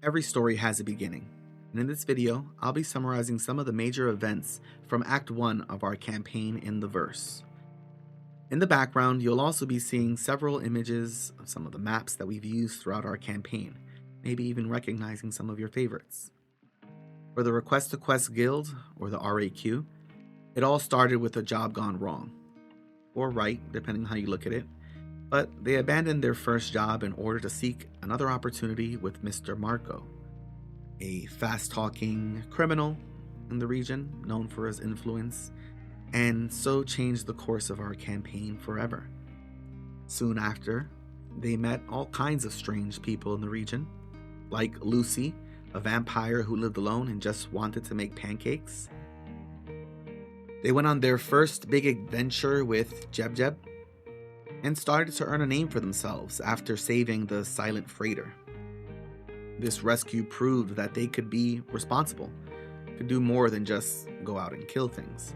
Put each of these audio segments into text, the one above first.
Every story has a beginning, and in this video, I'll be summarizing some of the major events from Act 1 of our campaign in the verse. In the background, you'll also be seeing several images of some of the maps that we've used throughout our campaign, maybe even recognizing some of your favorites. For the Request to Quest Guild, or the RAQ, it all started with a job gone wrong, or right, depending on how you look at it, but they abandoned their first job in order to seek another opportunity with Mr. Marco, a fast-talking criminal in the region known for his influence, and so changed the course of our campaign forever. Soon after, they met all kinds of strange people in the region, like Lucy, a vampire who lived alone and just wanted to make pancakes. They went on their first big adventure with Jeb Jeb, and started to earn a name for themselves after saving the silent freighter. This rescue proved that they could be responsible, could do more than just go out and kill things.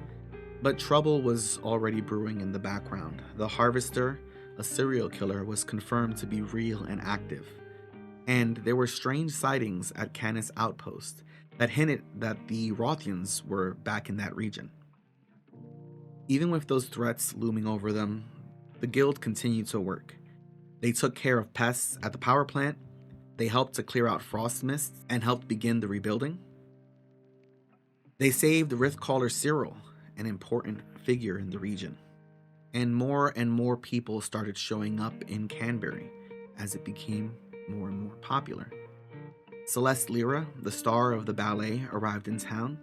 But trouble was already brewing in the background. The Harvester, a serial killer, was confirmed to be real and active. And there were strange sightings at Canis Outpost that hinted that the Rothians were back in that region. Even with those threats looming over them, the guild continued to work. They took care of pests at the power plant, they helped to clear out frost mists, and helped begin the rebuilding. They saved Rithcaller Cyril, an important figure in the region. And more people started showing up in Canberry as it became more and more popular. Celeste Lyra, the star of the ballet, arrived in town,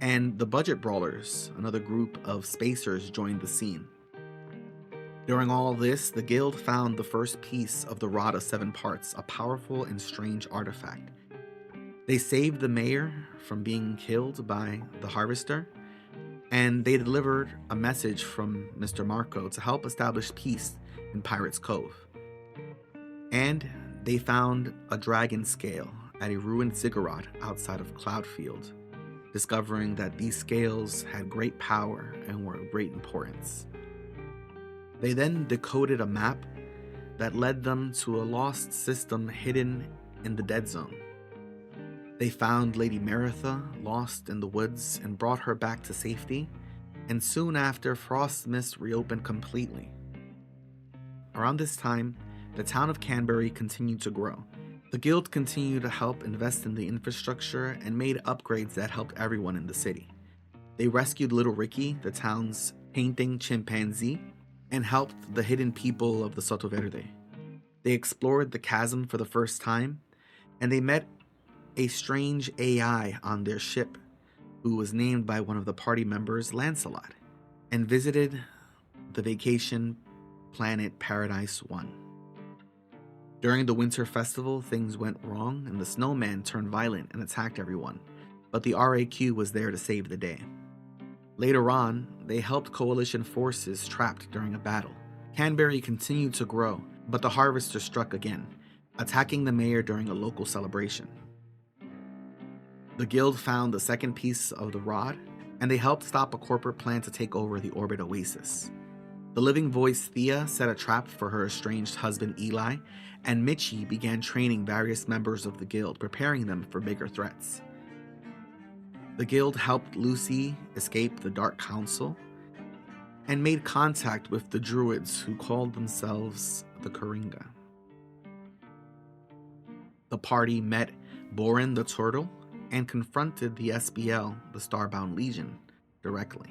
and the Budget Brawlers, another group of spacers, joined the scene. During all this, the guild found the first piece of the Rod of Seven Parts, a powerful and strange artifact. They saved the mayor from being killed by the Harvester, and they delivered a message from Mr. Marco to help establish peace in Pirates Cove. And they found a dragon scale at a ruined ziggurat outside of Cloudfield, discovering that these scales had great power and were of great importance. They then decoded a map that led them to a lost system hidden in the Dead Zone. They found Lady Maritha lost in the woods and brought her back to safety, and soon after, Frost Mist reopened completely. Around this time, the town of Canberry continued to grow. The guild continued to help invest in the infrastructure and made upgrades that helped everyone in the city. They rescued Little Ricky, the town's painting chimpanzee, and helped the hidden people of the Soto Verde. They explored the chasm for the first time, and they met a strange AI on their ship who was named by one of the party members Lancelot, and visited the vacation planet Paradise 1. During the winter festival, things went wrong and the snowman turned violent and attacked everyone, but the RAQ was there to save the day. Later on, they helped coalition forces trapped during a battle. Canberry continued to grow, but the Harvester struck again, attacking the mayor during a local celebration. The guild found the second piece of the rod, and they helped stop a corporate plan to take over the Orbit Oasis. The living voice Thea set a trap for her estranged husband Eli, and Mitchie began training various members of the guild, preparing them for bigger threats. The guild helped Lucy escape the Dark Council and made contact with the druids who called themselves the Coringa. The party met Borin the Turtle and confronted the SBL, the Starbound Legion, directly.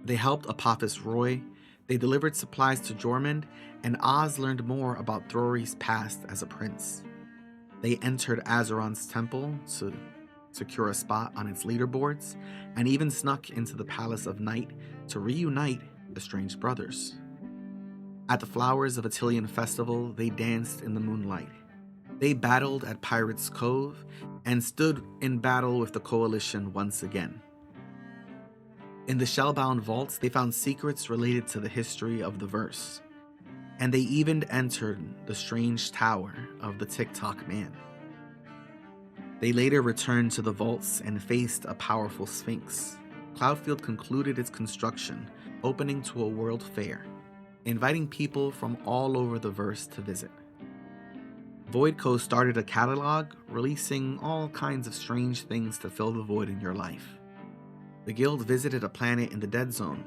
They helped Apophis Roy, they delivered supplies to Jormund, and Oz learned more about Throry's past as a prince. They entered Azeron's temple to secure a spot on its leaderboards, and even snuck into the Palace of Night to reunite the estranged brothers. At the Flowers of Attilian Festival, they danced in the moonlight. They battled at Pirates Cove and stood in battle with the Coalition once again. In the Shellbound Vaults, they found secrets related to the history of the verse, and they even entered the strange tower of the TikTok Man. They later returned to the vaults and faced a powerful Sphinx. Cloudfield concluded its construction, opening to a world fair, inviting people from all over the verse to visit. Voidco started a catalog, releasing all kinds of strange things to fill the void in your life. The guild visited a planet in the Dead Zone,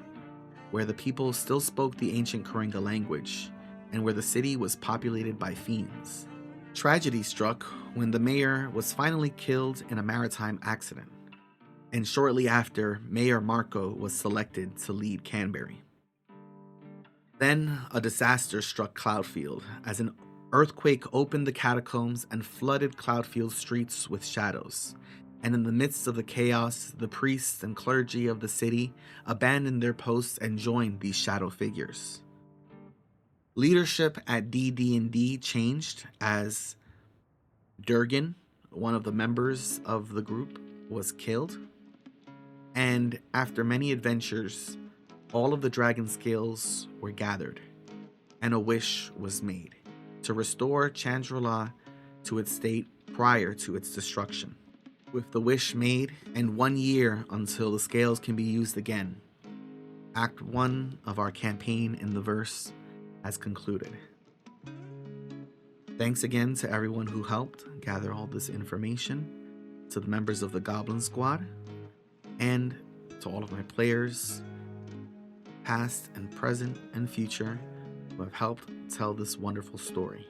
where the people still spoke the ancient Kuringa language, and where the city was populated by fiends. Tragedy struck when the mayor was finally killed in a maritime accident, and shortly after, Mayor Marco was selected to lead Canberry. Then, a disaster struck Cloudfield as an earthquake opened the catacombs and flooded Cloudfield's streets with shadows. And in the midst of the chaos, the priests and clergy of the city abandoned their posts and joined these shadow figures. Leadership at didnt changed as Durgan, one of the members of the group, was killed. And after many adventures, all of the dragon scales were gathered, and a wish was made to restore Chandrila to its state prior to its destruction. With the wish made, and 1 year until the scales can be used again, Act 1 of our campaign in the verse has concluded. Thanks again to everyone who helped gather all this information, to the members of the Goblin Squad, and to all of my players, past and present and future, who have helped tell this wonderful story.